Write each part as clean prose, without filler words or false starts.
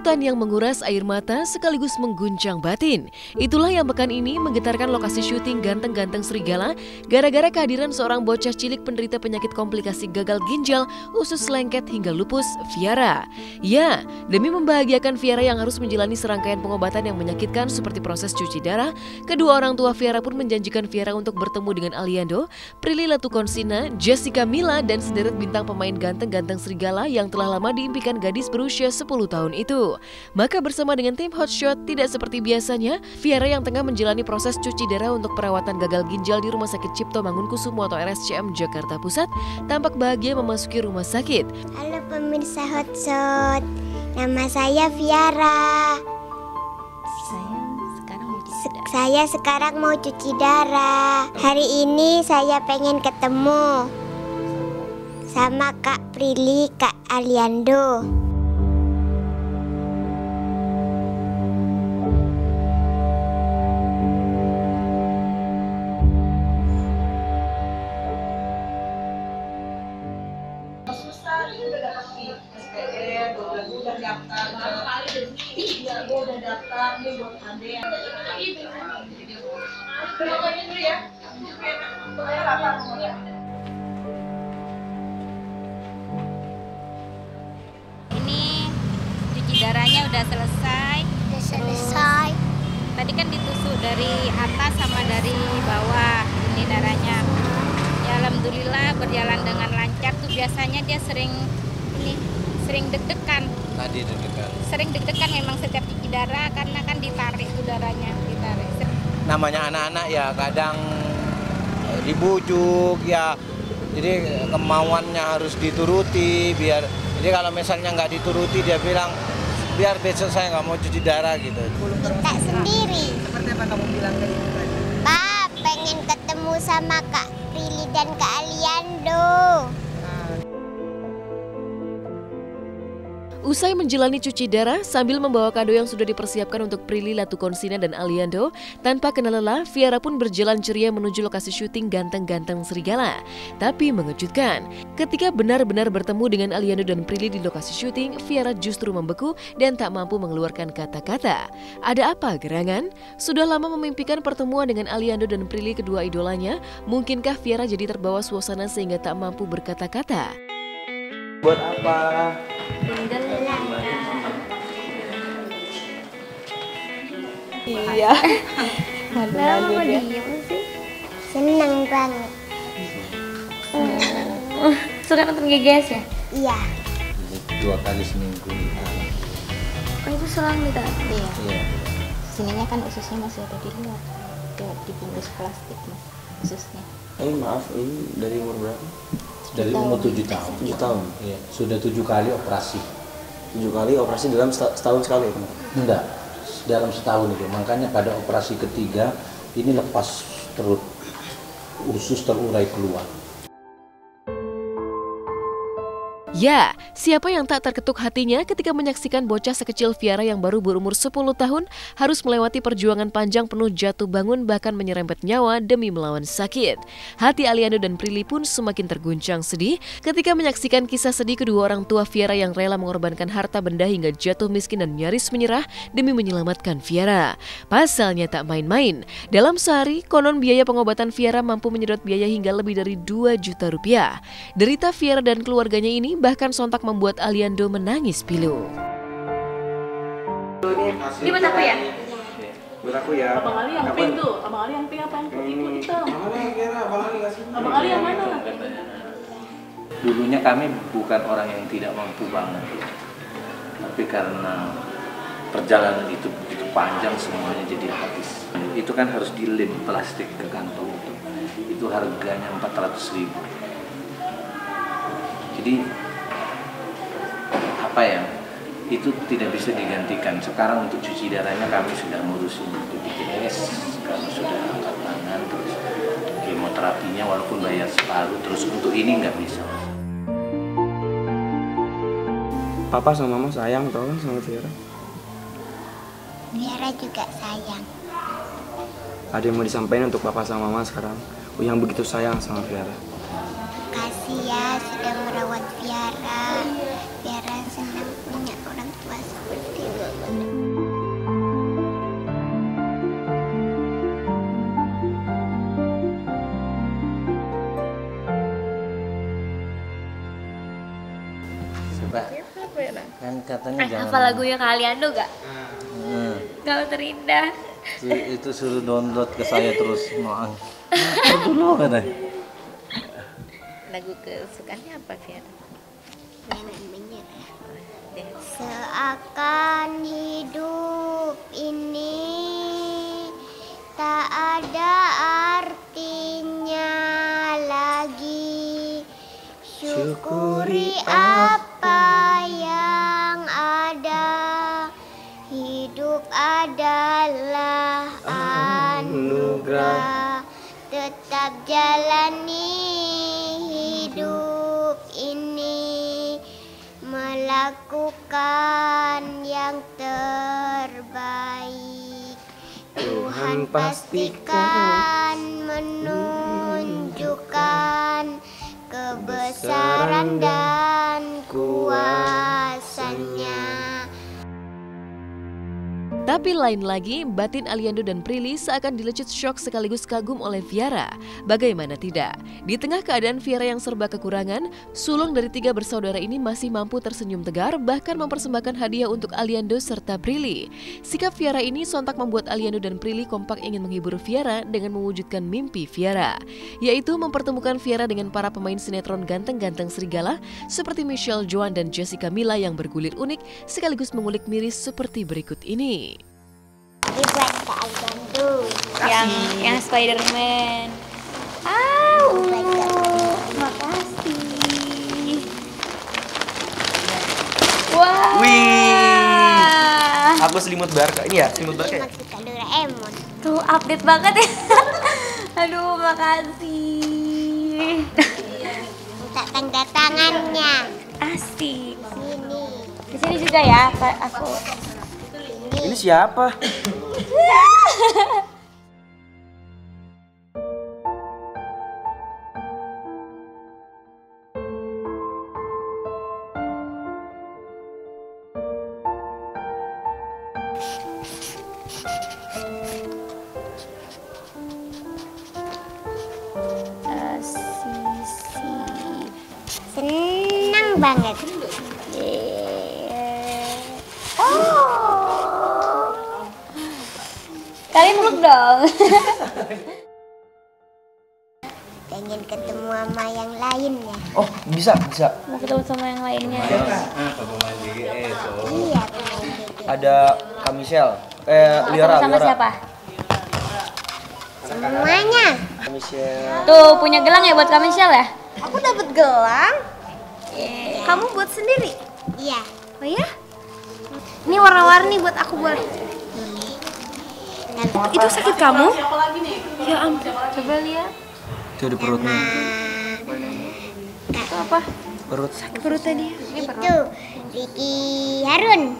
Ketakutan yang menguras air mata sekaligus mengguncang batin. Itulah yang pekan ini menggetarkan lokasi syuting Ganteng-Ganteng Serigala gara-gara kehadiran seorang bocah cilik penderita penyakit komplikasi gagal ginjal, usus lengket hingga lupus, Viara. Ya, demi membahagiakan Viara yang harus menjalani serangkaian pengobatan yang menyakitkan seperti proses cuci darah, kedua orang tua Viara pun menjanjikan Viara untuk bertemu dengan Aliando, Prilly Latukonsina, Jessica Mila, dan sederet bintang pemain Ganteng-Ganteng Serigala yang telah lama diimpikan gadis berusia 10 tahun itu. Maka bersama dengan tim Hotshot, tidak seperti biasanya, Viara yang tengah menjalani proses cuci darah untuk perawatan gagal ginjal di Rumah Sakit Cipto Mangunkusumo atau RSCM Jakarta Pusat, tampak bahagia memasuki rumah sakit. Halo pemirsa Hotshot, nama saya Viara. Saya sekarang mau cuci darah. Hari ini saya pengen ketemu sama Kak Prilly, Kak Aliando. Ini cuci darahnya udah selesai. Tadi kan ditusuk dari atas sama dari bawah. Ini darahnya. Ya alhamdulillah berjalan dengan lancar. Tuh biasanya dia sering deg-degan. Tadi deg-degan. Sering deg-degan memang setiap cuci darah karena kan ditarik tuh darahnya, ditarik. Namanya anak-anak ya kadang dibujuk ya. Jadi kemauannya harus dituruti jadi kalau misalnya nggak dituruti dia bilang biar besok saya nggak mau cuci darah gitu. Minta sendiri. Seperti apa kamu bilang tadi? Pak, pengen ketemu sama Kak Prilly dan Kak Aliando. Usai menjalani cuci darah sambil membawa kado yang sudah dipersiapkan untuk Prilly Latukonsina dan Aliando, tanpa kenal lelah, Viara pun berjalan ceria menuju lokasi syuting Ganteng-Ganteng Serigala. Tapi mengejutkan, ketika benar-benar bertemu dengan Aliando dan Prilly di lokasi syuting, Viara justru membeku dan tak mampu mengeluarkan kata-kata. Ada apa gerangan? Sudah lama memimpikan pertemuan dengan Aliando dan Prilly, kedua idolanya. Mungkinkah Viara jadi terbawa suasana sehingga tak mampu berkata-kata? Buat apa? Iya. Kenapa kok diem sih? Senang banget. Suka nonton GGS ya? Iya. 2 kali seminggu. Oh itu selang nih tadi ya? Iya. Sininya kan ususnya masih ada di luar. Dia dibungkus plastik mas, ususnya. Maaf, ini dari umur berapa? Dari umur 7 tahun. 7 tahun. Iya. Sudah 7 kali operasi. 7 kali operasi dalam setahun sekali. Enggak, dalam setahun itu. Makanya pada operasi ketiga ini lepas terus usus terurai keluar. Ya, siapa yang tak terketuk hatinya ketika menyaksikan bocah sekecil Viara yang baru berumur 10 tahun harus melewati perjuangan panjang penuh jatuh bangun bahkan menyerempet nyawa demi melawan sakit. Hati Aliando dan Prilly pun semakin terguncang sedih ketika menyaksikan kisah sedih kedua orang tua Viara yang rela mengorbankan harta benda hingga jatuh miskin dan nyaris menyerah demi menyelamatkan Viara. Pasalnya tak main-main. Dalam sehari, konon biaya pengobatan Viara mampu menyedot biaya hingga lebih dari 2 juta rupiah. Derita Viara dan keluarganya ini bahkan sontak membuat Aliando menangis pilu. Ini buat aku ya? Buat aku ya. Abang Ali yang pink tuh, Abang Ali yang pink apa yang itu? Abang Ali yang mana? Dulunya kami bukan orang yang tidak mampu banget, tapi karena perjalanan itu begitu panjang semuanya jadi habis. Itu kan harus dilem plastik ke kantong itu harganya 400.000. Jadi apa ya, itu tidak bisa digantikan. Sekarang untuk cuci darahnya kami sudah ngurusin BPJS karena sudah angkat tangan, terus kemoterapinya walaupun bayar separuh, terus untuk ini nggak bisa. Papa sama Mama sayang tau kan sama Viara? Viara juga sayang. Ada yang mau disampaikan untuk Papa sama Mama sekarang? Yang begitu sayang sama Viara. Makasih ya sudah merawat Viara. Viara senang punya orang tua seperti lo. Kan katanya jangan. Apa lagunya Kak Aliando gak? Kau terindah. Itu suruh download ke saya terus Maang. Dulu katanya. Lagu kesukaannya apa, Fiera? Seakan hidup ini tak ada artinya lagi. Syukuri apa yang ada. Hidup adalah anugerah. Tetap jalani hidup ini, melakukan yang terbaik. Tuhan pastikan menunjukkan kebesaran dan kuasanya. Tapi lain lagi, batin Aliando dan Prilly seakan dilecut syok sekaligus kagum oleh Viara. Bagaimana tidak? Di tengah keadaan Viara yang serba kekurangan, sulung dari 3 bersaudara ini masih mampu tersenyum tegar, bahkan mempersembahkan hadiah untuk Aliando serta Prilly. Sikap Viara ini sontak membuat Aliando dan Prilly kompak ingin menghibur Viara dengan mewujudkan mimpi Viara, yaitu mempertemukan Viara dengan para pemain sinetron ganteng-ganteng serigala seperti Michelle Joan dan Jessica Mila yang bergulir unik sekaligus mengulik miris seperti berikut ini. Dibuat Kak Aliando. Yang Spider-Man. Makasih. Wah. Wih. Aku selimut Barca. Ini ya, selimut Barca. Maksud Kak Doraemon. Tuh update banget ya. Aduh, makasih. Minta tanda tangannya. Asik. Sini. Di sini juga ya, aku. Ini siapa? Senang banget. Kalian peluk dong. Pengen ketemu sama yang lain ya. Oh, bisa. Mau ketemu sama yang lainnya. Iya, pemain Ada Kak Michelle. Ketemu sama siapa? semuanya. Kak Michelle. Tuh, punya gelang ya buat Kak Michelle ya? Aku dapat gelang. Kamu buat sendiri? Iya. Oh ya? Ini warna-warni buat aku boleh. Itu sakit kamu? Ya ampun. Coba lihat. Itu di perutnya. Itu apa? Perut. Sakit perutnya dia. Itu Ricky Harun.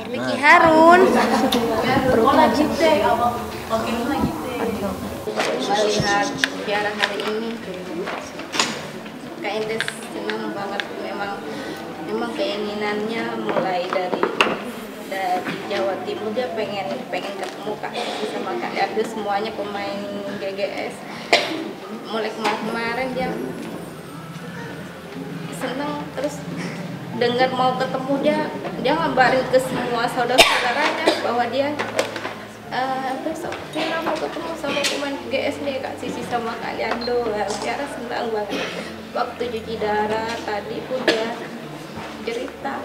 Ricky Harun. Melihat Viara hari ini, Kak Indes senang banget. Memang keinginannya mulai dari Jawa Timur, dia pengen ketemu Kak Sisi sama Kak Aliando, semuanya pemain GGS. Mulai kemarin dia senang, terus dengar mau ketemu dia ngabarin ke semua saudara-saudaranya bahwa dia besok Viara mau ketemu sama pemain GGS nih, Kak Sisi sama Kak Aliando. Viara senang banget. Waktu cuci darah tadi pun dia cerita.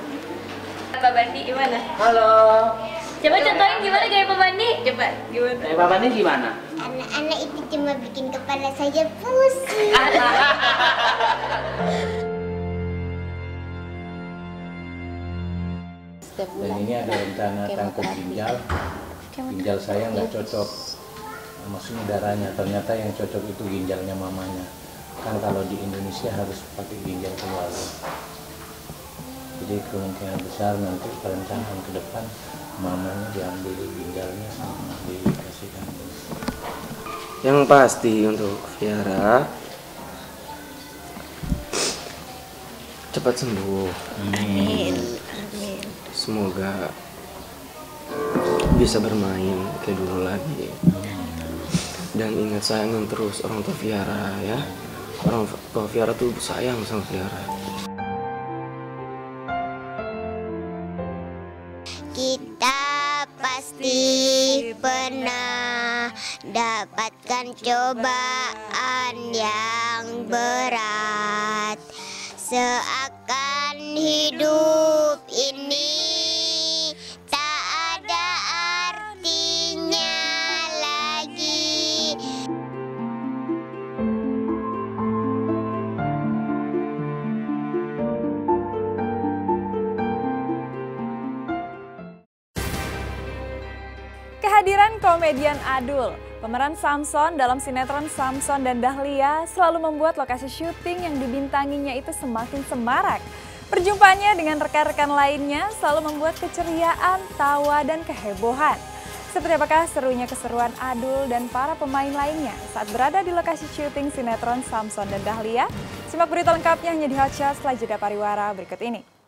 Pak Bandi gimana? Halo. Coba contohin gimana gaya Pak Bandi? Coba gimana? Pak Bandi gimana? Anak-anak itu cuma bikin kepala saja pusing. Dan ini ada rencana kanker ginjal saya nggak cocok, maksudnya darahnya. Ternyata yang cocok itu ginjalnya mamanya. Kan kalau di Indonesia harus pakai ginjal keluarga. Jadi kemungkinan besar nanti perencanaan ke depan mamanya diambil ginjalnya sama dikasihkan. Yang pasti untuk Viara cepat sembuh. Amin. Semoga bisa bermain kayak dulu lagi. Dan ingat sayangin terus orang tua Viara ya. Orang tua Viara tuh sayang sama Viara. kita pasti pernah dapatkan cobaan yang berat. Seakan hidup ini tak ada artinya lagi. Kehadiran komedian Adul, pemeran Samson dalam sinetron Samson dan Dahlia selalu membuat lokasi syuting yang dibintanginya itu semakin semarak. Perjumpaannya dengan rekan-rekan lainnya selalu membuat keceriaan, tawa, dan kehebohan. Seperti apakah serunya keseruan Adul dan para pemain lainnya saat berada di lokasi syuting sinetron Samson dan Dahlia? Simak berita lengkapnya hanya di Hot Shots setelah jeda pariwara berikut ini.